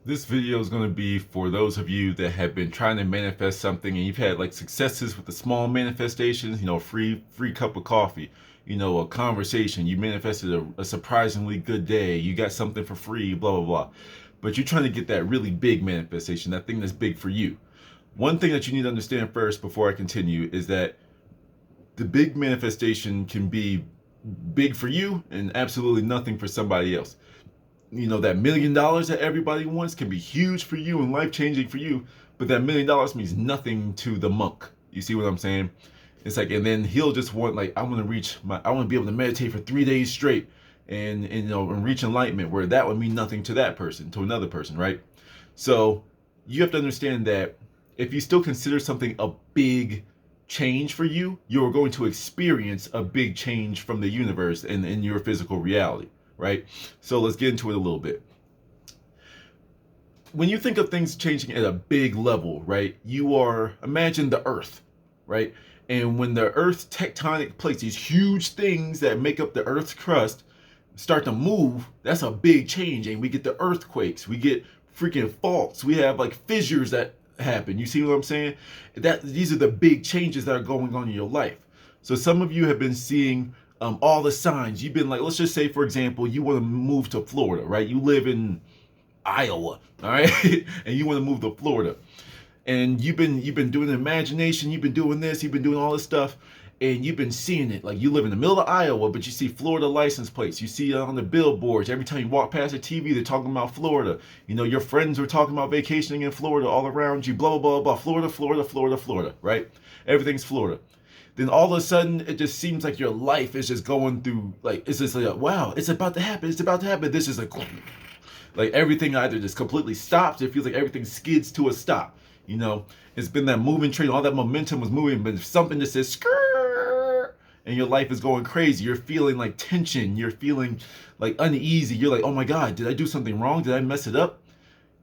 This video is going to be for those of you that have been trying to manifest something and you've had like successes with the small manifestations, free cup of coffee, a conversation, you manifested a surprisingly good day, you got something for free, blah, blah, blah. But you're trying to get that really big manifestation, that thing that's big for you. One thing that you need to understand first before I continue is that the big manifestation can be big for you and absolutely nothing for somebody else. That $1,000,000 that everybody wants can be huge for you and life-changing for you, but that $1,000,000 means nothing to the monk. You see what I'm saying? It's like, and then he'll just want, like, I want to be able to meditate for 3 days straight and reach enlightenment, where that would mean nothing to that person, to another person, right? So you have to understand that if you still consider something a big change for you, you're going to experience a big change from the universe and in your physical reality. Right? So let's get into it a little bit. When you think of things changing at a big level, right? Imagine the earth, right? And when the earth's tectonic plates, these huge things that make up the earth's crust, start to move, that's a big change. And we get the earthquakes, we get freaking faults, we have like fissures that happen. You see what I'm saying? These are the big changes that are going on in your life. So some of you have been seeing all the signs. You've been like, let's just say, for example, you want to move to Florida, right? You live in Iowa, all right? And you want to move to Florida. And you've been doing imagination, you've been doing this, you've been doing all this stuff, and you've been seeing it. Like, you live in the middle of Iowa, but you see Florida license plates. You see it on the billboards. Every time you walk past the TV, they're talking about Florida. Your friends are talking about vacationing in Florida all around you, blah, blah, blah, blah. Florida, Florida, Florida, Florida, right? Everything's Florida. Then all of a sudden, it just seems like your life is just going through, like, it's just like, wow, it's about to happen, it's about to happen. This is like everything either just completely stops, it feels like everything skids to a stop. It's been that moving train, all that momentum was moving, but if something just says, skrrr, and your life is going crazy, you're feeling like tension, you're feeling like uneasy, you're like, oh my God, did I do something wrong? Did I mess it up?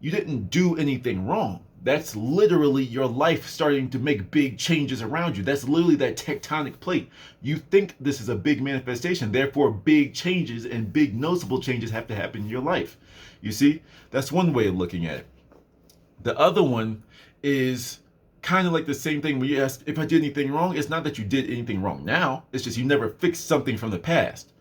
You didn't do anything wrong. That's literally your life starting to make big changes around you. That's literally that tectonic plate. You think this is a big manifestation, therefore big changes and big noticeable changes have to happen in your life. You see, that's one way of looking at it. The other one is kind of like the same thing when you ask if I did anything wrong. It's not that you did anything wrong now, it's just you never fixed something from the past.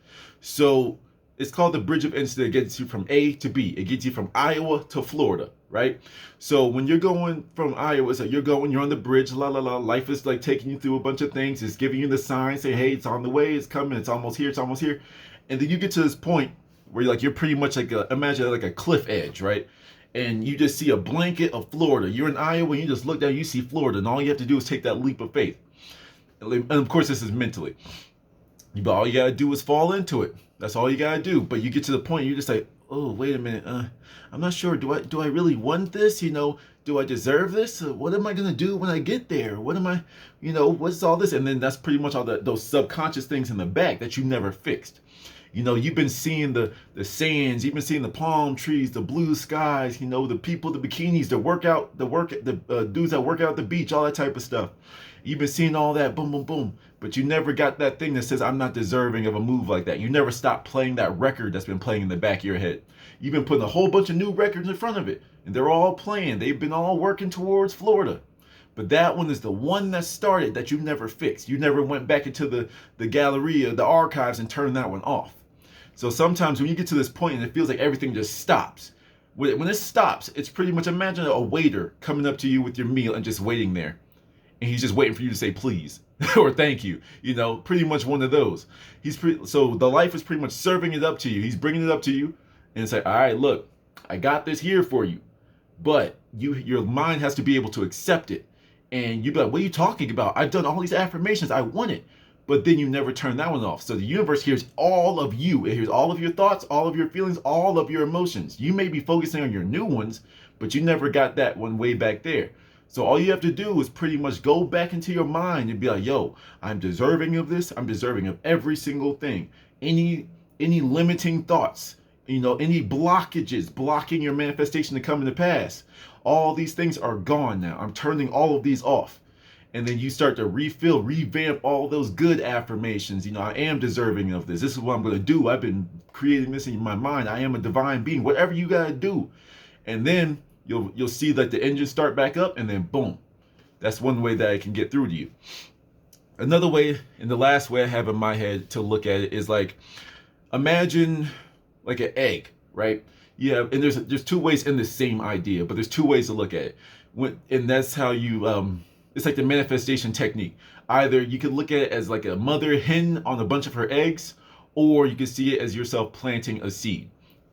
So it's called the bridge of incident. It gets you from A to B. It gets you from Iowa to Florida, right? So when you're going from Iowa, it's like you're on the bridge, la la la. Life is like taking you through a bunch of things. It's giving you the signs, saying, hey, it's on the way, it's coming, it's almost here, it's almost here. And then you get to this point where you're pretty much like imagine like a cliff edge, right? And you just see a blanket of Florida. You're in Iowa, and you just look down, you see Florida, and all you have to do is take that leap of faith. And of course, this is mentally. But all you gotta do is fall into it. That's all you gotta do. But you get to the point you're just like, oh, wait a minute. I'm not sure. Do I really want this? Do I deserve this? What am I gonna do when I get there? What am I? What's all this? And then that's pretty much all those subconscious things in the back that you never fixed. You've been seeing the sands, you've been seeing the palm trees, the blue skies, the people, the bikinis, the dudes that work out at the beach, all that type of stuff. You've been seeing all that, boom, boom, boom. But you never got that thing that says, I'm not deserving of a move like that. You never stopped playing that record that's been playing in the back of your head. You've been putting a whole bunch of new records in front of it. And they're all playing. They've been all working towards Florida. But that one is the one that started that you never fixed. You never went back into the gallery or the archives and turned that one off. So sometimes when you get to this point and it feels like everything just stops. When it stops, it's pretty much, imagine a waiter coming up to you with your meal and just waiting there. And he's just waiting for you to say please or thank you, pretty much one of those. So the life is pretty much serving it up to you. He's bringing it up to you and say, all right, look, I got this here for you, but your mind has to be able to accept it. And you'd be like, what are you talking about? I've done all these affirmations. I want it. But then you never turn that one off. So the universe hears all of you. It hears all of your thoughts, all of your feelings, all of your emotions. You may be focusing on your new ones, but you never got that one way back there. So all you have to do is pretty much go back into your mind and be like, yo, I'm deserving of this. I'm deserving of every single thing. Any limiting thoughts, any blockages blocking your manifestation to come into pass. All these things are gone now. I'm turning all of these off. And then you start to revamp all those good affirmations. I am deserving of this. This is what I'm going to do. I've been creating this in my mind. I am a divine being. Whatever you got to do. And then you'll see like the engine start back up, and then boom. That's one way that I can get through to you. Another way, and the last way I have in my head to look at it is like, imagine like an egg, right? Yeah, and there's two ways in the same idea, but there's two ways to look at it. And that's how you it's like the manifestation technique. Either you could look at it as like a mother hen on a bunch of her eggs, or you could see it as yourself planting a seed.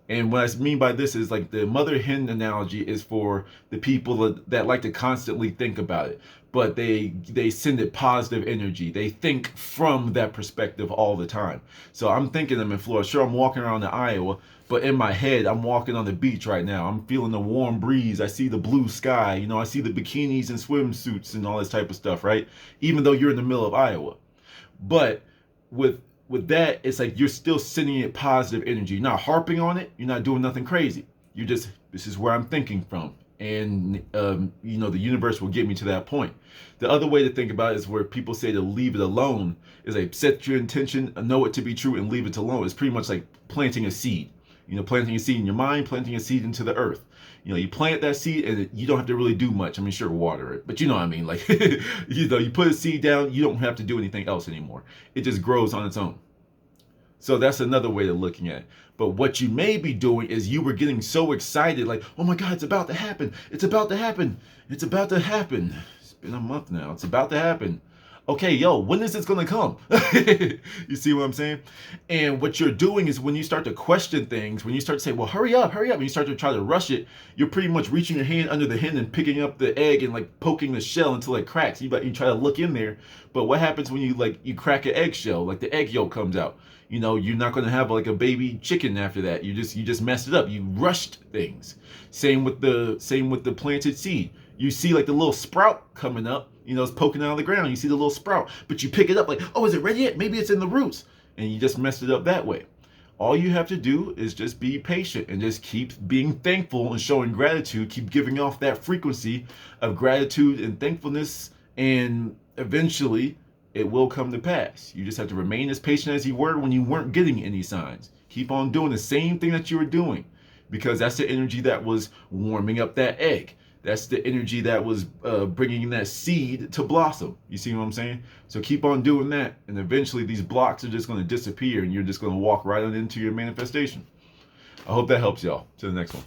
And what I mean by this is like the mother hen analogy is for the people that like to constantly think about it, but they send it positive energy. They think from that perspective all the time. So I'm thinking I'm in Florida. Sure, I'm walking around in Iowa, but in my head, I'm walking on the beach right now. I'm feeling the warm breeze. I see the blue sky. You know, I see the bikinis and swimsuits and all this type of stuff, right? Even though you're in the middle of Iowa. But with that, it's like you're still sending it positive energy. You're not harping on it. You're not doing nothing crazy. You just, this is where I'm thinking from. And, you know, the universe will get me to that point. The other way to think about it is where people say to leave it alone is like set your intention, know it to be true, and leave it alone. It's pretty much like planting a seed. You know, planting a seed in your mind, planting a seed into the earth. You know, you plant that seed and you don't have to really do much. I mean, sure, water it, but you know what I mean? Like, you know, you put a seed down, you don't have to do anything else anymore. It just grows on its own. So that's another way of looking at it. But what you may be doing is you were getting so excited, like, oh my God, it's about to happen. It's about to happen. It's about to happen. It's been a month now. It's about to happen. Okay, yo, when is this gonna come? You see what I'm saying? And what you're doing is when you start to question things, when you start to say, well, hurry up, and you start to try to rush it, you're pretty much reaching your hand under the hen and picking up the egg and like poking the shell until it cracks. You try to look in there, but what happens when you crack an eggshell, like the egg yolk comes out? You know, you're not gonna have like a baby chicken after that. You just messed it up. You rushed things. Same with the planted seed. You see like the little sprout coming up, you know, it's poking out of the ground. You see the little sprout, but you pick it up like, oh, is it ready yet? Maybe it's in the roots. And you just messed it up that way. All you have to do is just be patient and just keep being thankful and showing gratitude. Keep giving off that frequency of gratitude and thankfulness, and eventually it will come to pass. You just have to remain as patient as you were when you weren't getting any signs. Keep on doing the same thing that you were doing, because that's the energy that was warming up that egg. That's the energy that was bringing that seed to blossom. You see what I'm saying? So keep on doing that, and eventually these blocks are just going to disappear, and you're just going to walk right on into your manifestation. I hope that helps y'all. To the next one.